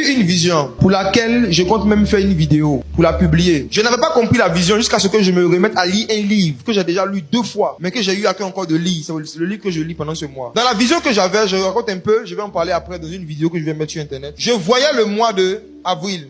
eu une vision pour laquelle je compte même faire une vidéo pour la publier. Je n'avais pas compris la vision jusqu'à ce que je me remette à lire un livre que j'ai déjà lu 2 fois, mais que j'ai eu à cœur encore de lire. C'est le livre que je lis pendant ce mois. Dans la vision que j'avais, je raconte un peu, je vais en parler après dans une vidéo que je vais mettre sur internet. Je voyais le mois de avril,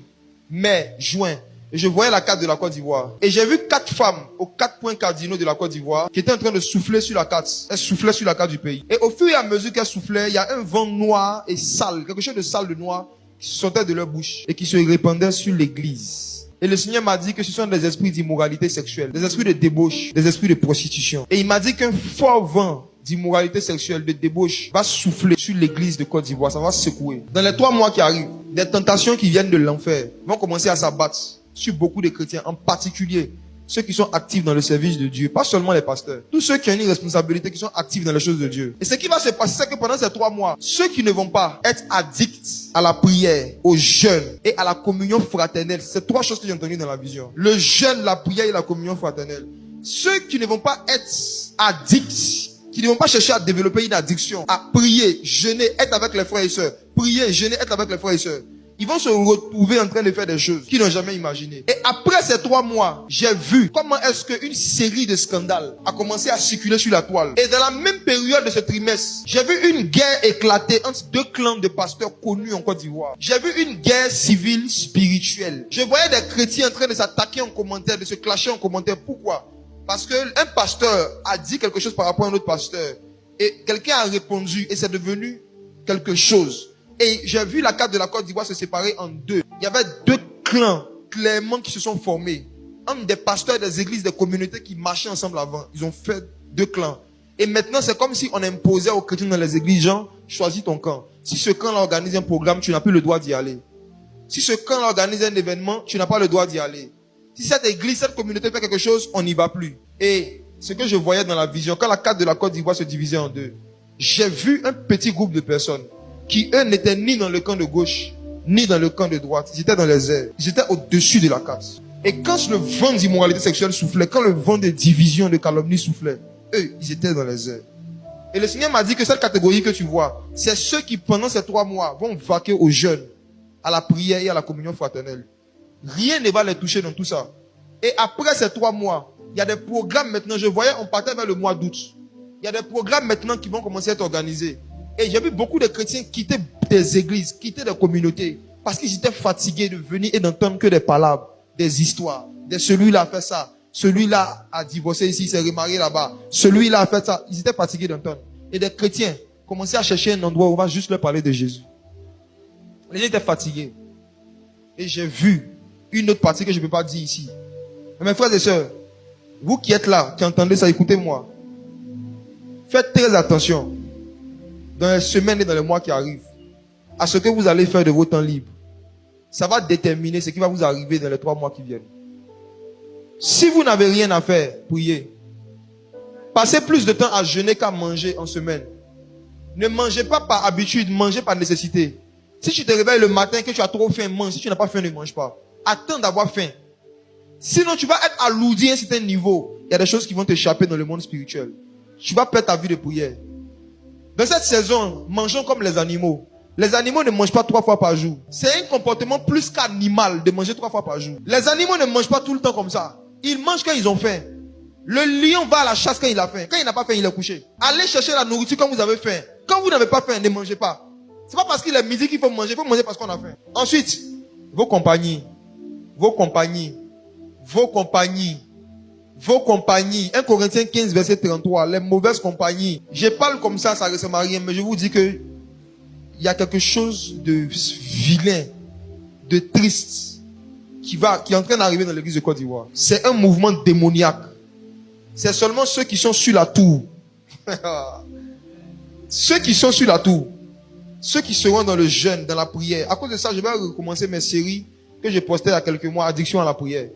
mai, juin. Et je voyais la carte de la Côte d'Ivoire. Et j'ai vu 4 femmes aux 4 points cardinaux de la Côte d'Ivoire qui étaient en train de souffler sur la carte. Elles soufflaient sur la carte du pays. Et au fur et à mesure qu'elles soufflaient, il y a un vent noir et sale, quelque chose de sale de noir, qui sortait de leur bouche et qui se répandait sur l'église. Et le Seigneur m'a dit que ce sont des esprits d'immoralité sexuelle, des esprits de débauche, des esprits de prostitution. Et il m'a dit qu'un fort vent d'immoralité sexuelle, de débauche, va souffler sur l'église de Côte d'Ivoire. Ça va secouer. Dans les 3 mois qui arrivent, des tentations qui viennent de l'enfer vont commencer à s'abattre sur beaucoup de chrétiens, en particulier ceux qui sont actifs dans le service de Dieu, pas seulement les pasteurs, tous ceux qui ont une responsabilité, qui sont actifs dans les choses de Dieu. Et ce qui va se passer, c'est que pendant ces 3 mois, ceux qui ne vont pas être addicts à la prière, au jeûne et à la communion fraternelle, c'est 3 choses que j'ai entendues dans la vision. Le jeûne, la prière et la communion fraternelle. Ceux qui ne vont pas être addicts, qui ne vont pas chercher à développer une addiction, à prier, jeûner, être avec les frères et sœurs, prier, jeûner, être avec les frères et sœurs, ils vont se retrouver en train de faire des choses qu'ils n'ont jamais imaginées. Et après ces 3 mois, j'ai vu comment est-ce qu'une série de scandales a commencé à circuler sur la toile. Et dans la même période de ce trimestre, j'ai vu une guerre éclater entre 2 clans de pasteurs connus en Côte d'Ivoire. J'ai vu une guerre civile spirituelle. Je voyais des chrétiens en train de s'attaquer en commentaire, de se clasher en commentaire. Pourquoi? Parce que un pasteur a dit quelque chose par rapport à un autre pasteur. Et quelqu'un a répondu et c'est devenu quelque chose. Et j'ai vu la carte de la Côte d'Ivoire se séparer en 2. Il y avait 2 clans clairement qui se sont formés. Un des pasteurs des églises, des communautés qui marchaient ensemble avant. Ils ont fait 2 clans. Et maintenant, c'est comme si on imposait aux chrétiens dans les églises, genre, choisis ton camp. Si ce camp-là organise un programme, tu n'as plus le droit d'y aller. Si ce camp-là organise un événement, tu n'as pas le droit d'y aller. Si cette église, cette communauté fait quelque chose, on n'y va plus. Et ce que je voyais dans la vision, quand la carte de la Côte d'Ivoire se divisait en 2, j'ai vu un petit groupe de personnes qui, eux, n'étaient ni dans le camp de gauche, ni dans le camp de droite. Ils étaient dans les airs. Ils étaient au-dessus de la carte. Et quand le vent d'immoralité sexuelle soufflait, quand le vent de division, de calomnie soufflait, eux, ils étaient dans les airs. Et le Seigneur m'a dit que cette catégorie que tu vois, c'est ceux qui, pendant ces 3 mois, vont vaquer au jeûne, à la prière et à la communion fraternelle. Rien ne va les toucher dans tout ça. Et après ces 3 mois, il y a des programmes maintenant. Je voyais, on partait vers le mois d'août. Il y a des programmes maintenant qui vont commencer à être organisés. Et j'ai vu beaucoup de chrétiens quitter des églises, quitter des communautés, parce qu'ils étaient fatigués de venir et d'entendre que des palabres, des histoires. Celui-là a fait ça, celui-là a divorcé ici, s'est remarié là-bas, celui-là a fait ça. Ils étaient fatigués d'entendre. Et des chrétiens commençaient à chercher un endroit où on va juste leur parler de Jésus. Les gens étaient fatigués. Et j'ai vu une autre partie que je ne peux pas dire ici. Mais mes frères et sœurs, vous qui êtes là, qui entendez ça, écoutez-moi. Faites très attention dans les semaines et dans les mois qui arrivent à ce que vous allez faire de vos temps libres. Ça va déterminer ce qui va vous arriver dans les 3 mois qui viennent. Si vous n'avez rien à faire, priez. Passez plus de temps à jeûner qu'à manger en semaine. Ne mangez pas par habitude, mangez par nécessité. Si tu te réveilles le matin que tu as trop faim, mange. Si tu n'as pas faim, ne mange pas. Attends d'avoir faim. Sinon, tu vas être alourdi à un certain niveau. Il y a des choses qui vont t'échapper dans le monde spirituel. Tu vas perdre ta vie de prière. Dans cette saison, mangeons comme les animaux. Les animaux ne mangent pas 3 fois par jour. C'est un comportement plus qu'animal de manger 3 fois par jour. Les animaux ne mangent pas tout le temps comme ça. Ils mangent quand ils ont faim. Le lion va à la chasse quand il a faim. Quand il n'a pas faim, il est couché. Allez chercher la nourriture quand vous avez faim. Quand vous n'avez pas faim, ne mangez pas. C'est pas parce qu'il est midi qu'il faut manger parce qu'on a faim. Ensuite, vos compagnies. 1 Corinthiens 15, verset 33. Les mauvaises compagnies. Je parle comme ça ressemble à rien, mais je vous dis que il y a quelque chose de vilain, de triste, qui est en train d'arriver dans l'église de Côte d'Ivoire. C'est un mouvement démoniaque. C'est seulement ceux qui sont sur la tour. Ceux qui sont sur la tour. Ceux qui seront dans le jeûne, dans la prière. À cause de ça, je vais recommencer mes séries que j'ai postées il y a quelques mois, Addiction à la prière.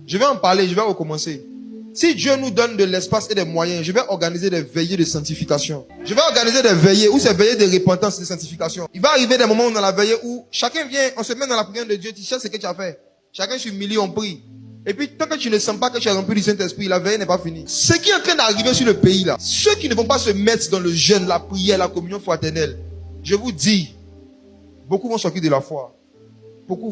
Je vais en parler, je vais recommencer. Si Dieu nous donne de l'espace et des moyens, je vais organiser des veillées de sanctification. Je vais organiser des veillées où c'est veillées de repentance et de sanctification. Il va arriver des moments dans la veillée où chacun vient, on se met dans la prière de Dieu, tu sais ce que tu as fait. Chacun s'humilie, on prie. Et puis, tant que tu ne sens pas que tu es rempli du Saint-Esprit, la veille n'est pas finie. Ce qui est en train d'arriver sur le pays là, ceux qui ne vont pas se mettre dans le jeûne, la prière, la communion fraternelle, je vous dis, Beaucoup vont sortir de la foi. Beaucoup vont